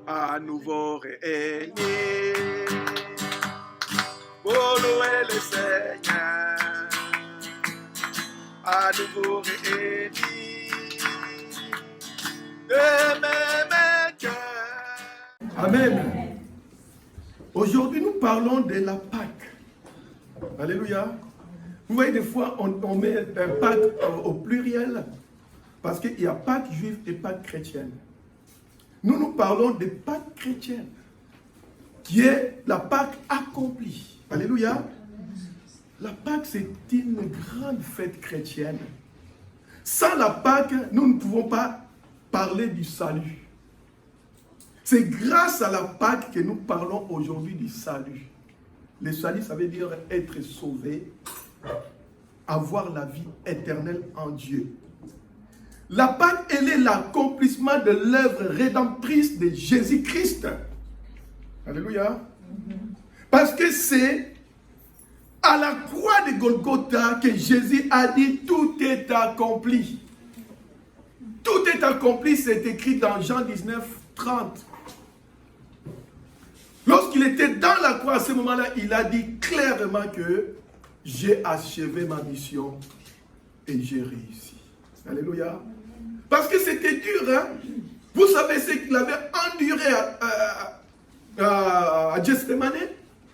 à nouveau réunis pour louer le Seigneur, à nouveau réunis de même cœur. Amen. Aujourd'hui, nous parlons de la Pâque. Alléluia. Vous voyez, des fois, on met un Pâque au pluriel parce qu'il y a Pâque juive et Pâque chrétienne. Nous parlons de Pâque chrétienne, qui est la Pâque accomplie. Alléluia. La Pâque, c'est une grande fête chrétienne. Sans la Pâque, nous ne pouvons pas parler du salut. C'est grâce à la Pâque que nous parlons aujourd'hui du salut. Le salut, ça veut dire être sauvé, avoir la vie éternelle en Dieu. La Pâque, elle est l'accomplissement de l'œuvre rédemptrice de Jésus-Christ. Alléluia. Parce que c'est à la croix de Golgotha que Jésus a dit tout est accompli. Tout est accompli, c'est écrit dans Jean 19, 30. Lorsqu'il était dans la croix à ce moment-là, il a dit clairement que j'ai achevé ma mission et j'ai réussi. Alléluia. Parce que c'était dur, hein. Vous savez ce qu'il avait enduré à Gethsémane?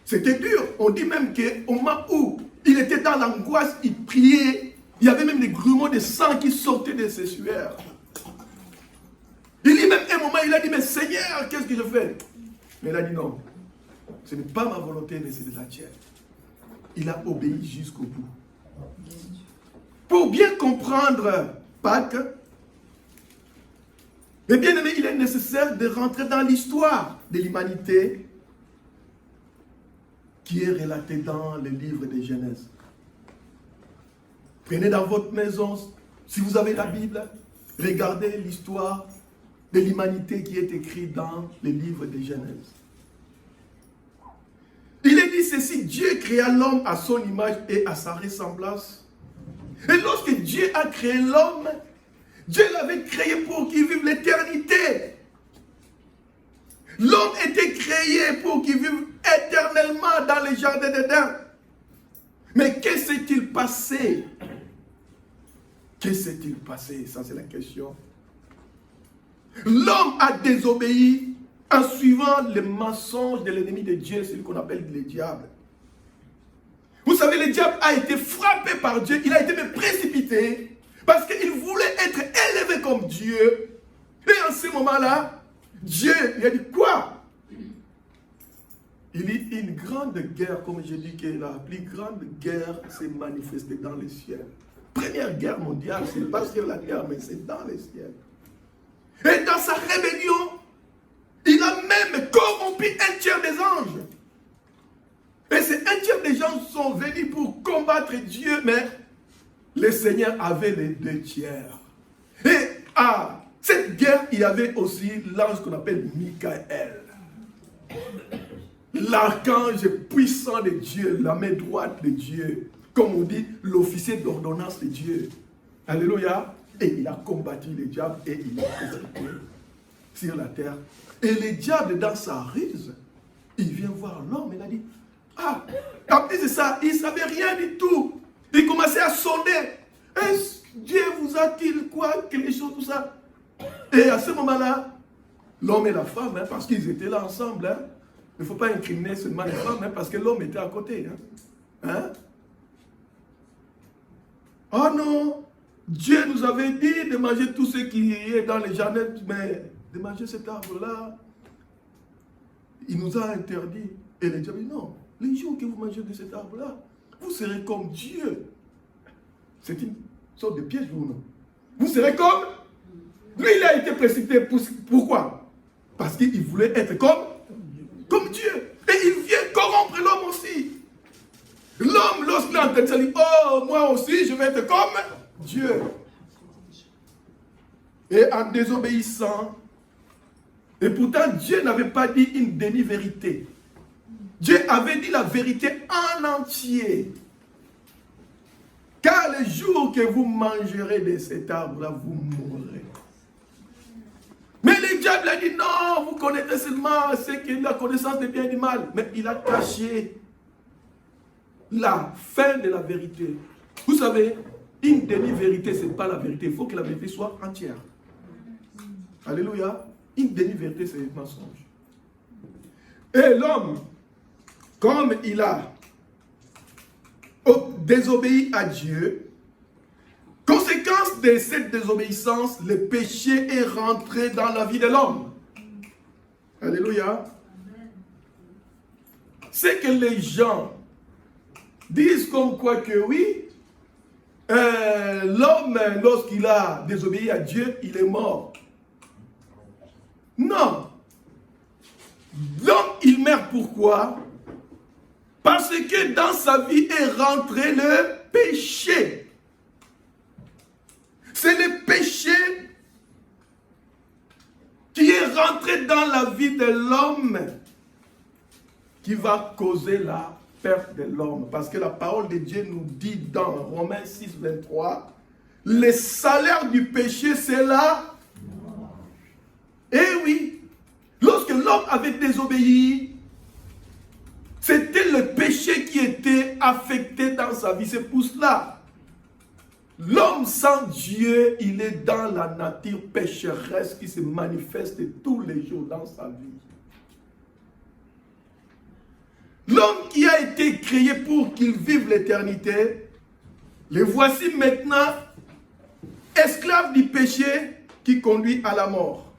C'était dur. On dit même qu'au moment où il était dans l'angoisse, il priait. Il y avait même des grumeaux de sang qui sortaient de ses sueurs. Il dit même un moment, il a dit, mais Seigneur, qu'est-ce que je fais? Mais il a dit non. Ce n'est pas ma volonté, mais c'est de la tienne. Il a obéi jusqu'au bout. Pour bien comprendre Pâques, mais bien aimé, il est nécessaire de rentrer dans l'histoire de l'humanité qui est relatée dans le livre de Genèse. Prenez dans votre maison, si vous avez la Bible, regardez l'histoire de l'humanité qui est écrite dans le livre de Genèse. Il est dit ceci, Dieu créa l'homme à son image et à sa ressemblance. Et lorsque Dieu a créé l'homme, Dieu l'avait créé pour qu'il vive l'éternité. L'homme était créé pour qu'il vive éternellement dans le jardin d'Éden. Mais que s'est-il passé? Que s'est-il passé? Ça, c'est la question. L'homme a désobéi en suivant les mensonges de l'ennemi de Dieu, celui qu'on appelle le diable. Vous savez, le diable a été frappé par Dieu, il a été précipité parce qu'il voulait être élevé comme Dieu. Et en ce moment-là, Dieu lui a dit quoi? Il dit une grande guerre, comme je dis que la plus grande guerre s'est manifestée dans les ciels. Première guerre mondiale, ce n'est pas sur la terre, mais c'est dans les ciels. Et dans sa rébellion, il a même corrompu un tiers des anges. Et ces un tiers des anges sont venus pour combattre Dieu, mais le Seigneur avait les deux tiers. Et à cette guerre, il y avait aussi l'ange qu'on appelle Michael. L'archange puissant de Dieu, la main droite de Dieu. Comme on dit, l'officier d'ordonnance de Dieu. Alléluia. Et il a combattu le diable et il l'a précipité sur la terre. Et le diable, dans sa ruse, il vient voir l'homme et il a dit, ah, en plus de ça, il ne savait rien du tout. Il commençait à sonder. Est-ce que Dieu vous a-t-il quoi, quelque chose, tout ça? Et à ce moment-là, l'homme et la femme, hein, parce qu'ils étaient là ensemble, hein, il ne faut pas incriminer seulement les femmes, hein, parce que l'homme était à côté. Hein? Oh non! Dieu nous avait dit de manger tout ce qui est dans les jardins, mais de manger cet arbre-là, il nous a interdit. Et le diable dit non, les jours que vous mangez de cet arbre-là, vous serez comme Dieu. C'est une sorte de piège, vous, non? Vous serez comme... Lui, il a été précipité. Pourquoi? Parce qu'il voulait être comme Dieu. Et il vient corrompre l'homme aussi. L'homme, lorsqu'il a entendu ça, il dit, oh, moi aussi, je vais être comme Dieu. Et en désobéissant, et pourtant Dieu n'avait pas dit une demi-vérité. Dieu avait dit la vérité en entier. Car le jour que vous mangerez de cet arbre-là, vous mourrez. Mais le diable a dit non, vous connaissez connaîtrait seulement ce qu'il a la connaissance du bien et du mal. Mais il a caché la fin de la vérité. Vous savez, une demi-vérité, ce n'est pas la vérité. Il faut que la vérité soit entière. Alléluia. Une demi-vérité, c'est un mensonge. Et l'homme, comme il a désobéi à Dieu, conséquence de cette désobéissance, le péché est rentré dans la vie de l'homme. Alléluia. C'est que les gens disent comme quoi que oui, l'homme, lorsqu'il a désobéi à Dieu, il est mort. Non. L'homme, il meurt pourquoi? Parce que dans sa vie est rentré le péché. C'est le péché qui est rentré dans la vie de l'homme qui va causer la perte de l'homme. Parce que la parole de Dieu nous dit dans Romains 6, 23, le salaire du péché, c'est la mort. Eh oui, lorsque l'homme avait désobéi, c'était le péché qui était affecté dans sa vie. C'est pour cela, l'homme sans Dieu, il est dans la nature pécheresse qui se manifeste tous les jours dans sa vie. L'homme qui a été créé pour qu'il vive l'éternité, le voici maintenant esclave du péché qui conduit à la mort.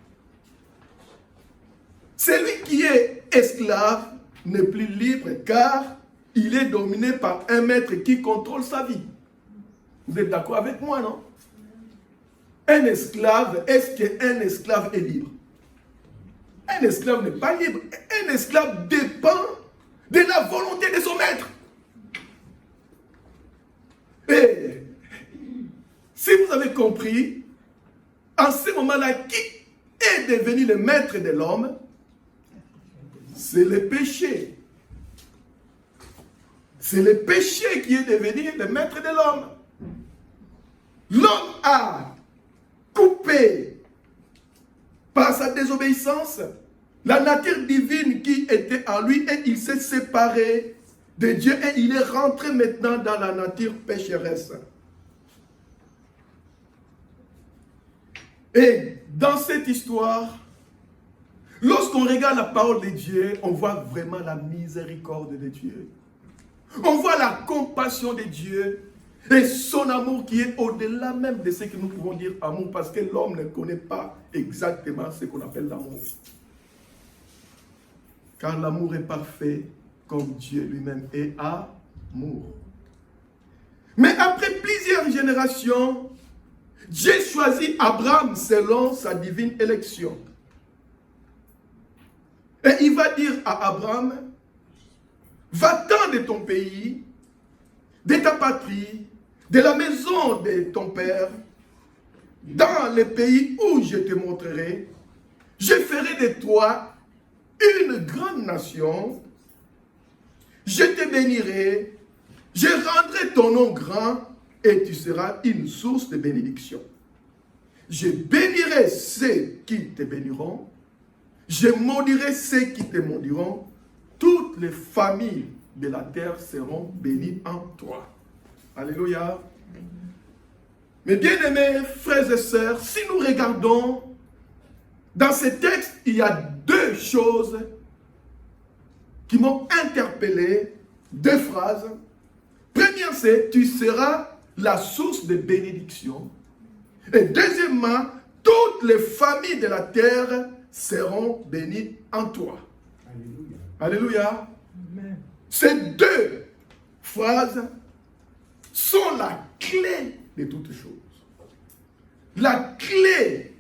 Celui qui est esclave n'est plus libre car il est dominé par un maître qui contrôle sa vie. Vous êtes d'accord avec moi, non? Un esclave, est-ce qu'un esclave est libre? Un esclave n'est pas libre. Un esclave dépend de la volonté de son maître. Et si vous avez compris, en ce moment-là, qui est devenu le maître de l'homme? C'est le péché. C'est le péché qui est devenu le maître de l'homme. L'homme a coupé par sa désobéissance la nature divine qui était en lui et il s'est séparé de Dieu et il est rentré maintenant dans la nature pécheresse. Et dans cette histoire, lorsqu'on regarde la parole de Dieu, on voit vraiment la miséricorde de Dieu. On voit la compassion de Dieu et son amour qui est au-delà même de ce que nous pouvons dire amour parce que l'homme ne connaît pas exactement ce qu'on appelle l'amour. Car l'amour est parfait comme Dieu lui-même est amour. Mais après plusieurs générations, Dieu choisit Abraham selon sa divine élection. Et il va dire à Abraham, va-t'en de ton pays, de ta patrie, de la maison de ton père, dans le pays où je te montrerai, je ferai de toi une grande nation, je te bénirai, je rendrai ton nom grand et tu seras une source de bénédiction. Je bénirai ceux qui te béniront, je maudirai ceux qui te maudiront, toutes les familles de la terre seront bénies en toi. Alléluia. Mes bien-aimés frères et sœurs, si nous regardons dans ce texte, il y a deux choses qui m'ont interpellé, deux phrases. Première, c'est « tu seras la source de bénédiction ». Et deuxièmement, « toutes les familles de la terre seront bénies en toi ». Alléluia. Alléluia. Amen. Ces deux phrases sont la clé de toutes choses. La clé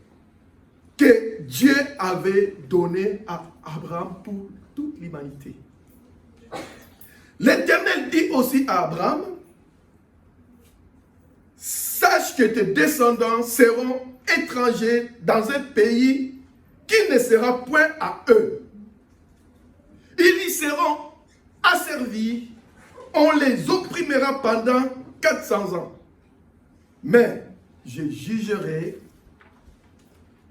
que Dieu avait donnée à Abraham pour toute l'humanité. L'Éternel dit aussi à Abraham, sache que tes descendants seront étrangers dans un pays qui ne sera point à eux. Ils y seront asservis, on les opprimera pendant 400 ans. Mais je jugerai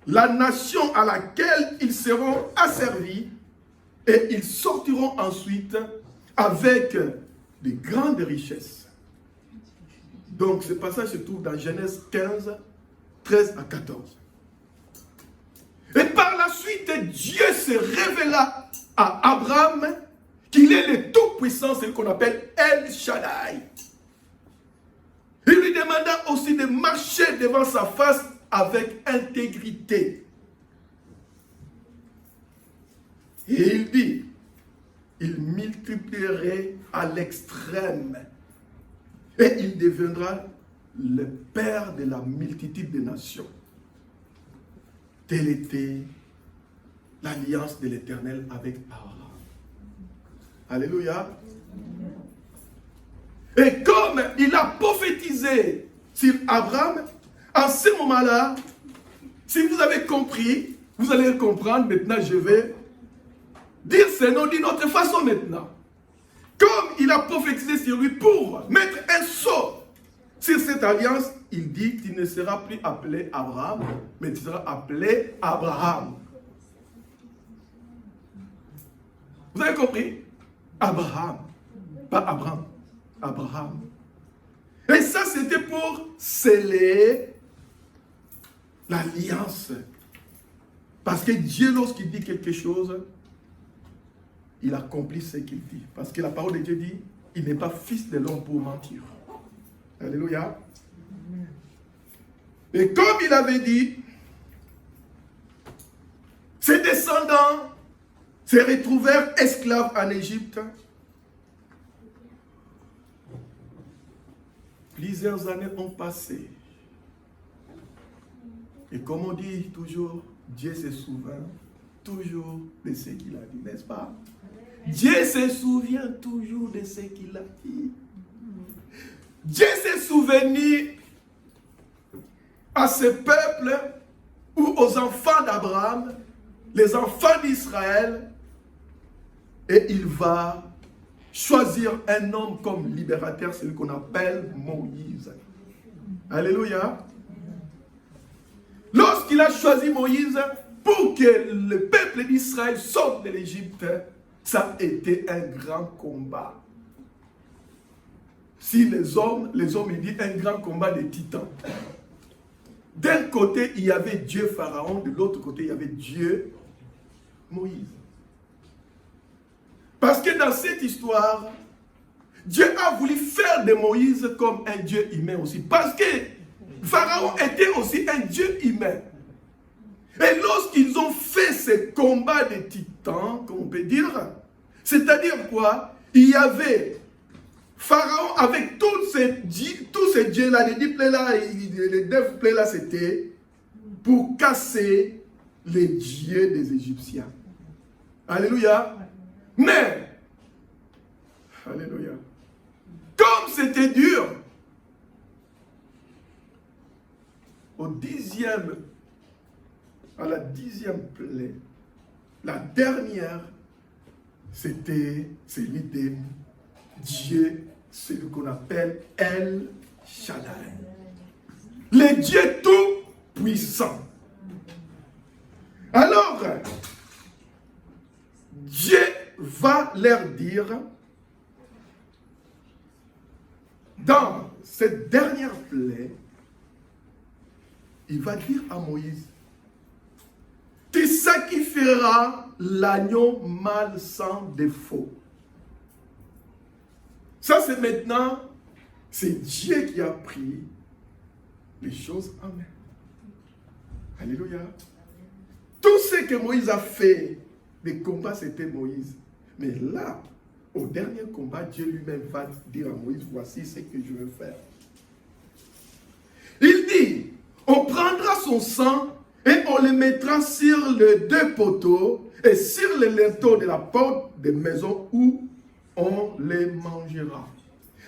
la nation à laquelle ils seront asservis, et ils sortiront ensuite avec de grandes richesses. Donc ce passage se trouve dans Genèse 15, 13 à 14. Et par la suite, Dieu se révéla à Abraham qu'il est le Tout-Puissant, c'est ce qu'on appelle El Shaddai. Il lui demanda aussi de marcher devant sa face avec intégrité. Et il dit, il multiplierait à l'extrême et il deviendra le père de la multitude des nations. Telle était l'alliance de l'Éternel avec Abraham. Alléluia. Et comme il a prophétisé sur Abraham, en ce moment-là, si vous avez compris, vous allez comprendre. Maintenant, je vais dire ce nom d'une autre façon maintenant. Comme il a prophétisé sur lui pour mettre un sceau sur cette alliance, il dit qu'il ne sera plus appelé Abraham, mais il sera appelé Abraham. Vous avez compris? Abraham, pas Abraham, Abraham. Et ça, c'était pour sceller l'alliance. Parce que Dieu, lorsqu'il dit quelque chose, il accomplit ce qu'il dit. Parce que la parole de Dieu dit, il n'est pas fils de l'homme pour mentir. Alléluia. Et comme il avait dit, ses descendants se retrouvèrent esclaves en Égypte. Plusieurs années ont passé. Et comme on dit toujours, Dieu se souvient toujours de ce qu'il a dit, n'est-ce pas? Dieu se souvient toujours de ce qu'il a dit. Dieu s'est souvenu à ce peuple ou aux enfants d'Abraham, les enfants d'Israël, et il va choisir un homme comme libérateur, celui qu'on appelle Moïse. Alléluia. Lorsqu'il a choisi Moïse pour que le peuple d'Israël sorte de l'Égypte, ça a été un grand combat. Si les hommes, il dit un grand combat de titans. D'un côté, il y avait Dieu Pharaon, de l'autre côté, il y avait Dieu Moïse. Parce que dans cette histoire, Dieu a voulu faire de Moïse comme un Dieu humain aussi. Parce que Pharaon était aussi un Dieu humain. Et lorsqu'ils ont fait ce combat de titans, comme on peut dire, c'est-à-dire quoi? Il y avait Pharaon avec tous ces dieux-là, les 10 plaies-là, les 9 plaies-là, c'était pour casser les dieux des Égyptiens. Alléluia. Mais, alléluia, comme c'était dur, à la 10e plaie, la dernière, c'était celui de Dieu, celui qu'on appelle El Shaddai. Le Dieu tout-puissant. Alors, Dieu va leur dire, dans cette dernière plaie, il va dire à Moïse, tu sacrifieras l'agneau mâle sans défaut. Ça, c'est maintenant, c'est Dieu qui a pris les choses en main. Alléluia. Tout ce que Moïse a fait, les combats, c'était Moïse. Mais là, au dernier combat, Dieu lui-même va dire à Moïse, voici ce que je veux faire. Il dit, on prendra son sang et on le mettra sur les 2 poteaux et sur les linteaux de la porte des maisons où on les mangera.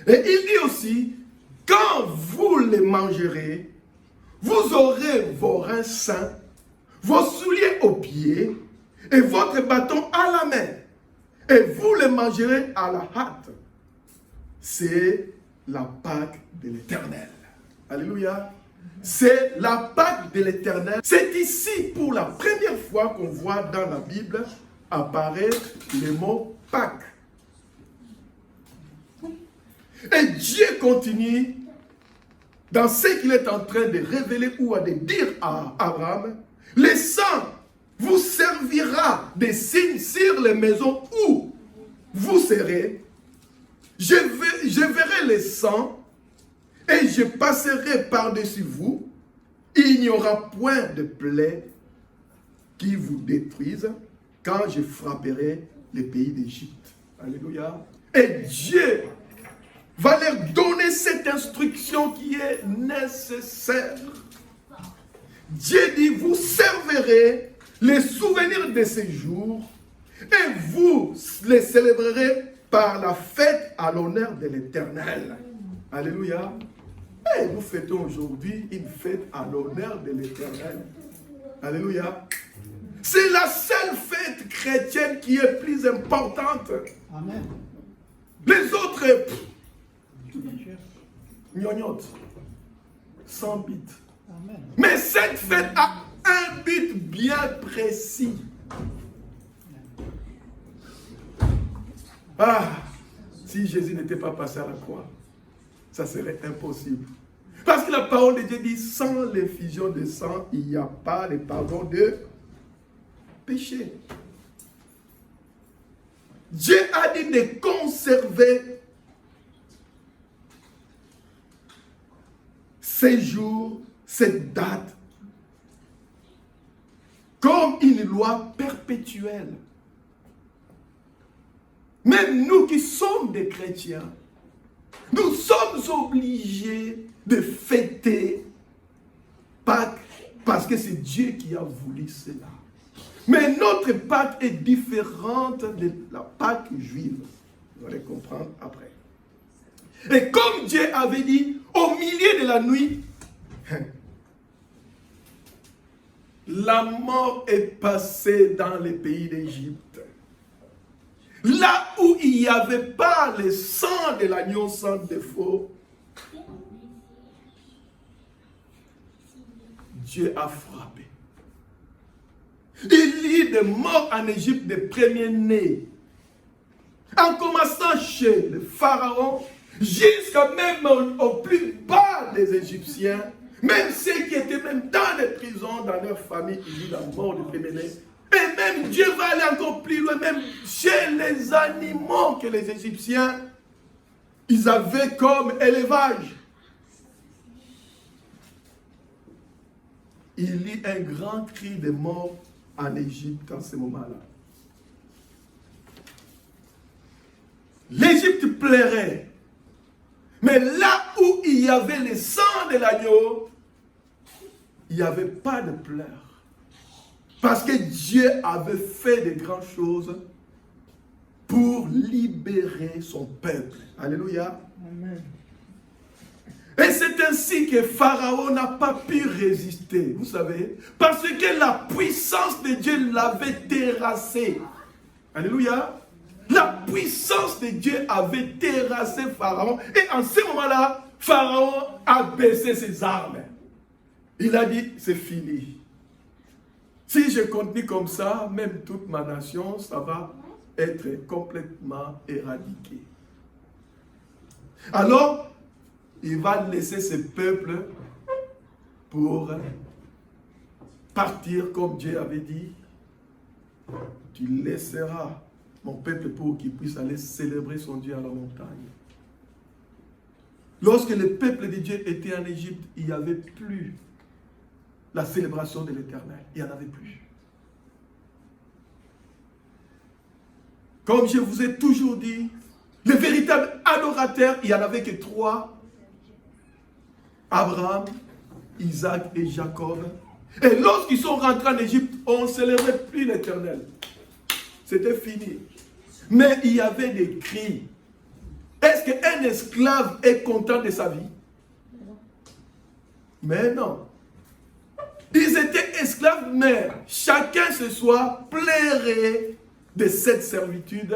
Et il dit aussi, quand vous les mangerez, vous aurez vos reins sains, vos souliers aux pieds et votre bâton à la main. Et vous les mangerez à la hâte. C'est la Pâque de l'Éternel. Alléluia. C'est la Pâque de l'Éternel. C'est ici pour la première fois qu'on voit dans la Bible apparaître le mot Pâque. Et Dieu continue dans ce qu'il est en train de révéler ou de dire à Abraham. Le sang vous servira de signe sur les maisons où vous serez. Je verrai le sang et je passerai par-dessus vous. Il n'y aura point de plaie qui vous détruise quand je frapperai les pays d'Égypte. Alléluia. Et Dieu va leur donner cette instruction qui est nécessaire. Dieu dit, vous servirez les souvenirs de ces jours et vous les célébrerez par la fête à l'honneur de l'Éternel. Alléluia. Et nous fêtons aujourd'hui une fête à l'honneur de l'Éternel. Alléluia. C'est la seule fête chrétienne qui est plus importante. Amen. Les autres, gnognottes, sans but. Amen. Mais cette fête a un but bien précis. Ah, si Jésus n'était pas passé à la croix, ça serait impossible. Parce que la parole de Dieu dit, sans l'effusion de sang, il n'y a pas de pardon de péché. Dieu a dit de conserver ces jours, cette date, comme une loi perpétuelle. Même nous qui sommes des chrétiens, nous sommes obligés de fêter Pâques parce que c'est Dieu qui a voulu cela. Mais notre Pâque est différente de la Pâque juive. Vous allez comprendre après. Et comme Dieu avait dit, au milieu de la nuit, la mort est passée dans les pays d'Égypte. Là où il n'y avait pas le sang de l'agneau sans défaut, Dieu a frappé. Il y a des morts en Égypte des premiers-nés. En commençant chez le pharaon, jusqu'à même au plus bas des Égyptiens, même ceux qui étaient même dans les prisons, dans leur famille, il y a la mort des premiers-nés. Et même Dieu va aller encore plus loin, même chez les animaux que les Égyptiens, ils avaient comme élevage. Il y a un grand cri de mort en Égypte en ce moment-là. L'Égypte pleurait. Mais là où il y avait le sang de l'agneau, il n'y avait pas de pleurs. Parce que Dieu avait fait de grandes choses pour libérer son peuple. Alléluia. Amen. Et c'est ainsi que Pharaon n'a pas pu résister, vous savez, parce que la puissance de Dieu l'avait terrassé. Alléluia. La puissance de Dieu avait terrassé Pharaon. Et en ce moment-là, Pharaon a baissé ses armes. Il a dit, c'est fini. Si je continue comme ça, même toute ma nation, ça va être complètement éradiqué. Alors, il va laisser ce peuple pour partir comme Dieu avait dit. Tu laisseras mon peuple pour qu'il puisse aller célébrer son Dieu à la montagne. Lorsque le peuple de Dieu était en Égypte, il n'y avait plus la célébration de l'Éternel. Il n'y en avait plus. Comme je vous ai toujours dit, les véritables adorateurs, il n'y en avait que 3. Abraham, Isaac et Jacob. Et lorsqu'ils sont rentrés en Égypte, on ne célébrait plus l'Éternel. C'était fini. Mais il y avait des cris. Est-ce qu'un esclave est content de sa vie? Mais non. Ils étaient esclaves, mais chacun ce soir plairait de cette servitude,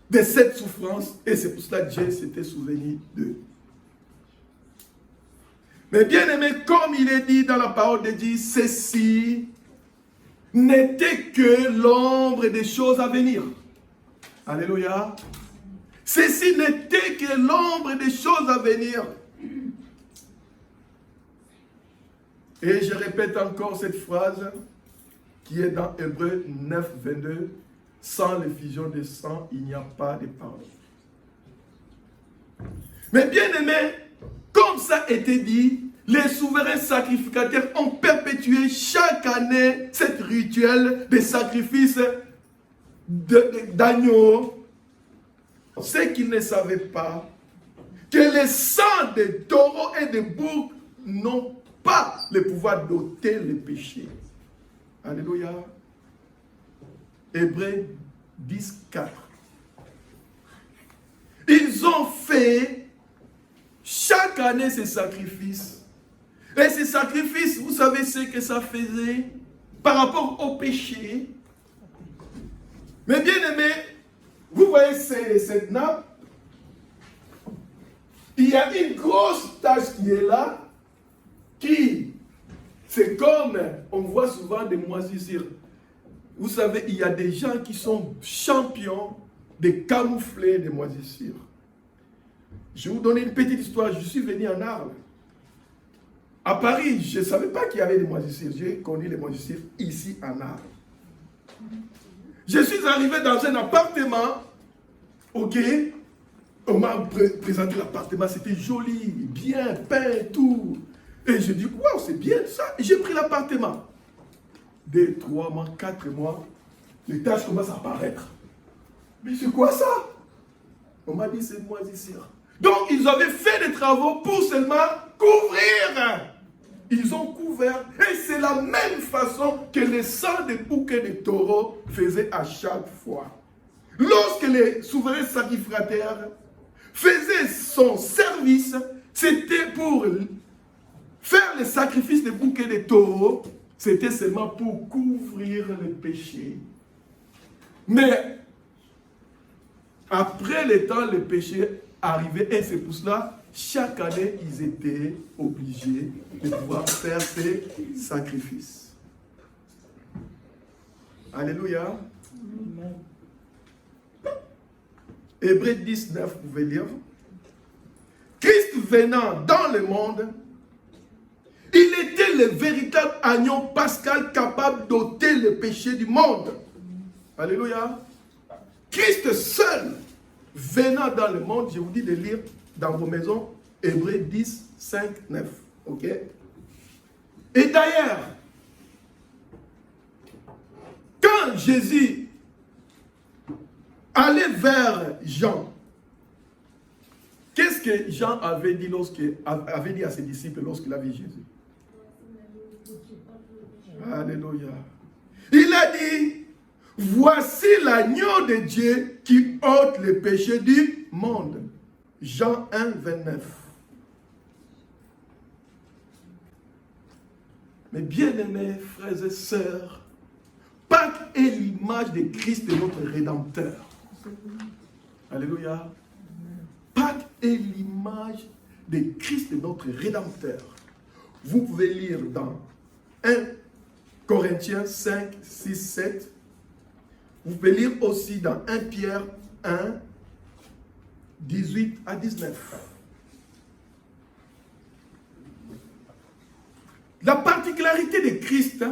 de cette souffrance. Et c'est pour cela que Dieu s'était souvenu d'eux. Mais bien aimé, comme il est dit dans la parole de Dieu, ceci n'était que l'ombre des choses à venir. Alléluia. Ceci n'était que l'ombre des choses à venir. Et je répète encore cette phrase qui est dans Hébreux 9, 22. Sans l'effusion de sang, il n'y a pas de pardon. Mais bien aimé, comme ça a été dit, les souverains sacrificateurs ont perpétué chaque année cette rituel de sacrifice d'agneaux. Ceux qui ne savaient pas que les sangs de taureaux et de boucs n'ont pas le pouvoir d'ôter le péché. Alléluia. Hébreux 10, 4. Ils ont fait chaque année ces sacrifices. Et ces sacrifices, vous savez ce que ça faisait par rapport au péché. Mais bien aimé, vous voyez cette nappe, il y a une grosse tache qui est là, qui, c'est comme, on voit souvent des moisissures. Vous savez, il y a des gens qui sont champions de camoufler des moisissures. Je vais vous donner une petite histoire. Je suis venu en Arles. À Paris, je ne savais pas qu'il y avait des moisissures. J'ai connu les moisissures ici en Arles. Je suis arrivé dans un appartement, ok, on m'a présenté l'appartement, c'était joli, bien peint, tout. Et je dis, wow, c'est bien ça. Et j'ai pris l'appartement. 2, 3 mois, 4 mois, les taches commencent à apparaître. Mais c'est quoi ça? On m'a dit, c'est moisissure. Donc, ils avaient fait des travaux pour seulement couvrir. Ils ont couvert. Et c'est la même façon que les sangs des boucs et des taureaux faisaient à chaque fois. Lorsque les souverains sacrificateurs faisaient son service, c'était pour faire les sacrifices des boucs et des taureaux. C'était seulement pour couvrir les péchés. Mais après le temps, le péché arrivait et c'est pour cela, chaque année, ils étaient obligés de pouvoir faire ces sacrifices. Alléluia. Hébreux 19, vous pouvez lire. Christ venant dans le monde, il était le véritable agneau pascal capable d'ôter le péché du monde. Alléluia. Christ seul venant dans le monde, je vous dis de lire dans vos maisons, Hébreux 10, 5, 9. Ok? Et d'ailleurs, quand Jésus allait vers Jean, qu'est-ce que Jean avait dit à ses disciples lorsqu'il a vu Jésus? Alléluia. Il a dit, voici l'agneau de Dieu qui ôte le péché du monde. Jean 1, 29. Mais bien-aimés frères et sœurs, Pâques est l'image de Christ, de notre Rédempteur. Alléluia. Pâques est l'image de Christ, de notre Rédempteur. Vous pouvez lire dans 1 Corinthiens 5, 6, 7. Vous pouvez lire aussi dans 1 Pierre 1, 18 à 19. La particularité de Christ,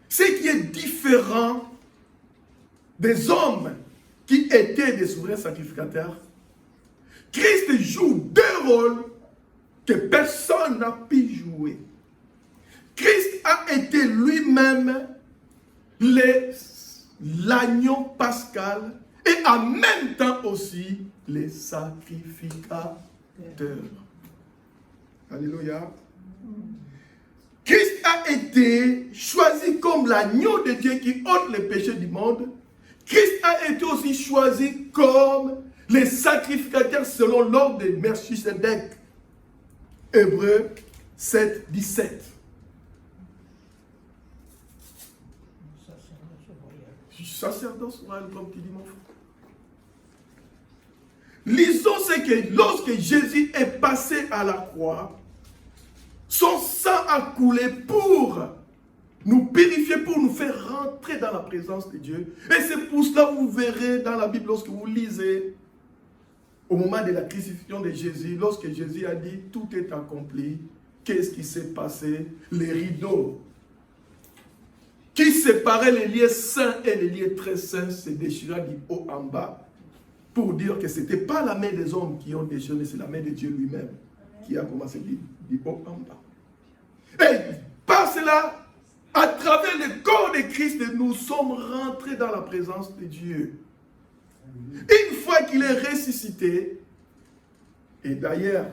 c'est qu'il est différent des hommes qui étaient des souverains sacrificateurs. Christ joue 2 rôles que personne n'a pu jouer. Christ a été lui-même l'agneau pascal et en même temps aussi les sacrificateurs. Alléluia. Christ a été choisi comme l'agneau de Dieu qui ôte les péchés du monde. Christ a été aussi choisi comme les sacrificateurs selon l'ordre de Melchisedec. Hébreux 7, 17. Sacerdoce royal, comme tu dis mon frère. Lisons sait que lorsque Jésus est passé à la croix, son sang a coulé pour nous purifier, pour nous faire rentrer dans la présence de Dieu. Et c'est pour cela que vous verrez dans la Bible, lorsque vous lisez, au moment de la crucifixion de Jésus, lorsque Jésus a dit « tout est accompli », qu'est-ce qui s'est passé? Les rideaux qui séparaient les lieux saints et les lieux très saints se déchira du haut en bas, pour dire que ce n'était pas la main des hommes qui ont déchiré, mais c'est la main de Dieu lui-même qui a commencé du haut en bas. Et par cela, à travers le corps de Christ, nous sommes rentrés dans la présence de Dieu. Une fois qu'il est ressuscité, et d'ailleurs,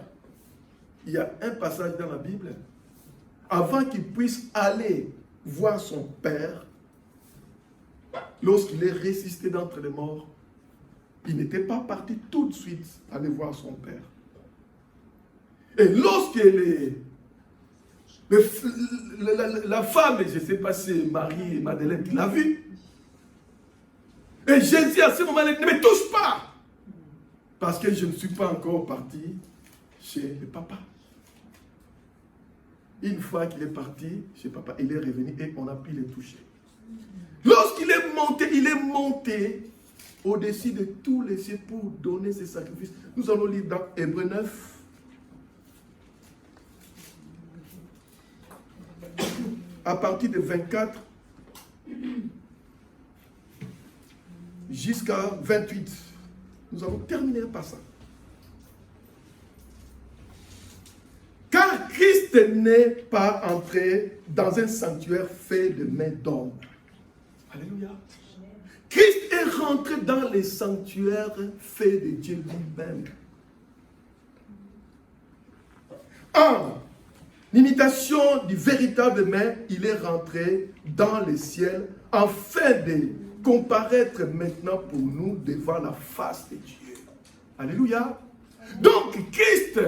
il y a un passage dans la Bible, avant qu'il puisse aller voir son Père, lorsqu'il est ressuscité d'entre les morts, il n'était pas parti tout de suite aller voir son Père. Et lorsque la femme, je ne sais pas si Marie et Madeleine l'a vu, et Jésus à ce moment-là, ne me touche pas, parce que je ne suis pas encore parti chez le papa. Une fois qu'il est parti chez papa, il est revenu et on a pu le toucher. Lorsqu'il est monté au-dessus de tous les cieux pour donner ses sacrifices. Nous allons lire dans Hébreux 9. À partir de 24 jusqu'à 28. Nous allons terminer par ça. Car Christ n'est pas entré dans un sanctuaire fait de mains d'hommes. Alléluia. Christ est rentré dans les sanctuaires faits de Dieu lui-même. En imitation du véritable main, il est rentré dans le ciel afin de comparaître maintenant pour nous devant la face de Dieu. Alléluia. Donc Christ,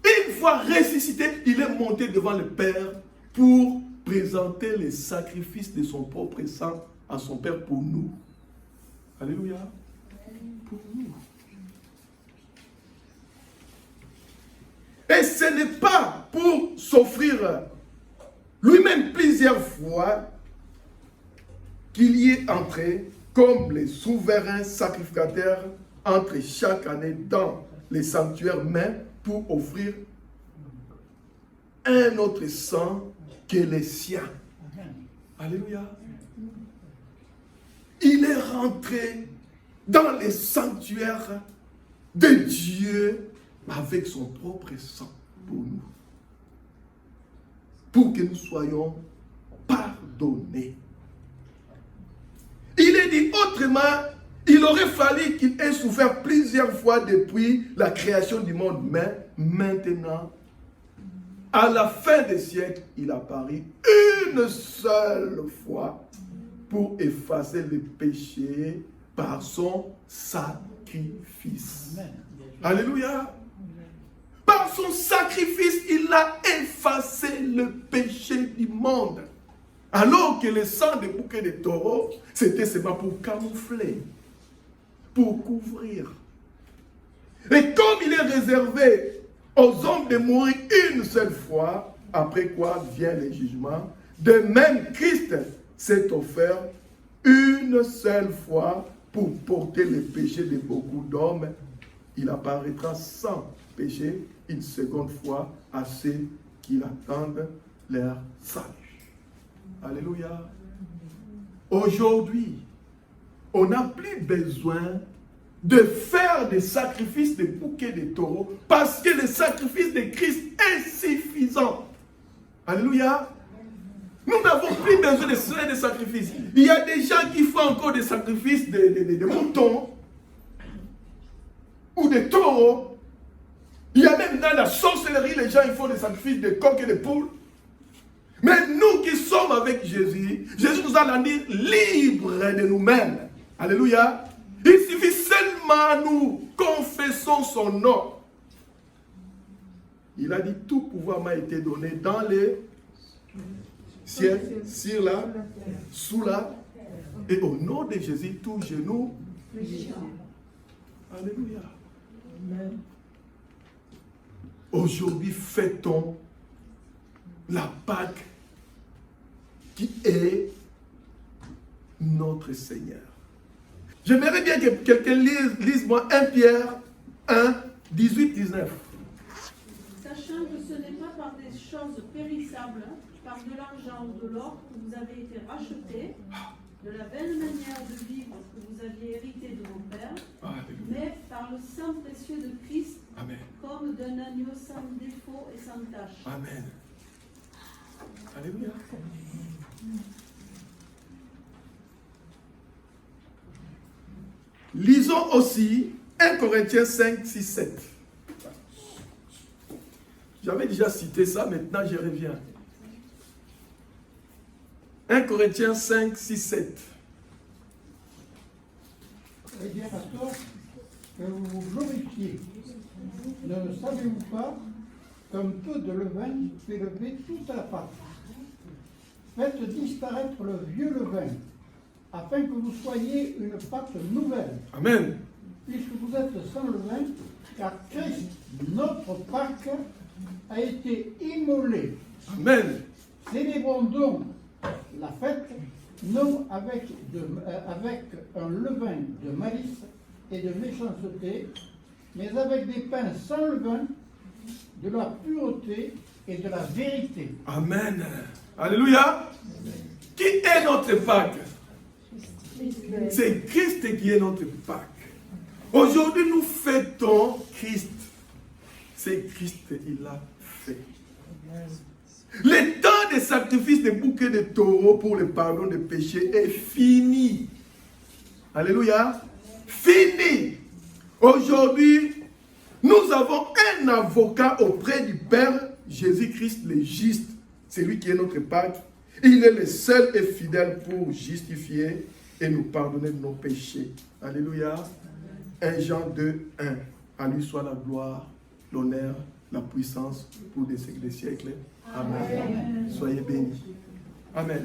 une fois ressuscité, il est monté devant le Père pour présenter les sacrifices de son propre sang à son Père pour nous. Alléluia. Pour nous. Et ce n'est pas pour s'offrir lui-même plusieurs fois qu'il y est entré comme les souverains sacrificateurs entrent chaque année dans les sanctuaires mains pour offrir un autre sang que les siens. Alléluia. Il est rentré dans les sanctuaires de Dieu avec son propre sang pour nous. Pour que nous soyons pardonnés. Il est dit autrement, il aurait fallu qu'il ait souffert plusieurs fois depuis la création du monde. Mais maintenant, à la fin des siècles, il apparaît une seule fois pour effacer le péché par son sacrifice. Amen. Alléluia. Par son sacrifice, il a effacé le péché du monde. Alors que le sang des bouquets de taureaux, c'était seulement pour camoufler, pour couvrir. Et comme il est réservé aux hommes de mourir une seule fois, après quoi vient le jugement, de même Christ s'est offert une seule fois pour porter les péchés de beaucoup d'hommes. Il apparaîtra sans péché une seconde fois à ceux qui attendent leur salut. Alléluia. Aujourd'hui, on n'a plus besoin de faire des sacrifices de bouquets de taureaux parce que le sacrifice de Christ est suffisant. Alléluia. Nous n'avons plus besoin de faire des sacrifices. Il y a des gens qui font encore des sacrifices de moutons ou de taureaux. Il y a même dans la sorcellerie, les gens ils font des sacrifices de coqs et de poules. Mais nous qui sommes avec Jésus, Jésus nous a rendu libres de nous-mêmes. Alléluia. Il suffit seulement nous confessons son nom. Il a dit tout pouvoir m'a été donné dans les ciel, sur la, sous la, et au nom de Jésus, tout genou. Alléluia. Aujourd'hui, fêtons la Pâque qui est notre Seigneur. J'aimerais bien que quelqu'un lise moi 1 Pierre 1, 18, 19. Sachant que ce n'est pas par des choses périssables, par de l'argent ou de l'or, que vous avez été rachetés, de la belle manière de vivre que vous aviez hérité de vos pères, mais par le sang précieux de Christ, Amen. comme d'un agneau sans défaut et sans tache. Amen. Alléluia. Lisons aussi 1 Corinthiens 5, 6, 7. J'avais déjà cité ça, maintenant je reviens. 1 Corinthiens 5, 6, 7. Eh bien, pasteur, que vous vous glorifiez. Ne savez-vous pas qu'un peu de levain fait lever toute la pâte? Faites disparaître le vieux levain, afin que vous soyez une pâte nouvelle. Amen. Puisque vous êtes sans levain, car Christ, notre Pâque, a été immolé. Amen. Célébrons donc la fête, non avec un levain de malice et de méchanceté, mais avec des pains sans levain, de la pureté et de la vérité. Amen. Alléluia. Qui est notre Pâque? C'est Christ qui est notre Pâque. Aujourd'hui, nous fêtons Christ. C'est Christ qui l'a fait. Le temps des sacrifices de bouquets de taureaux pour le pardon des péchés est fini. Alléluia. Fini. Aujourd'hui, nous avons un avocat auprès du Père, Jésus-Christ le juste. C'est lui qui est notre Pâque. Il est le seul et fidèle pour justifier et nous pardonner de nos péchés. Alléluia. 1 Jean 2, 1. À lui soit la gloire, l'honneur, la puissance pour des siècles des siècles. Amen. Soyez bénis. Amen.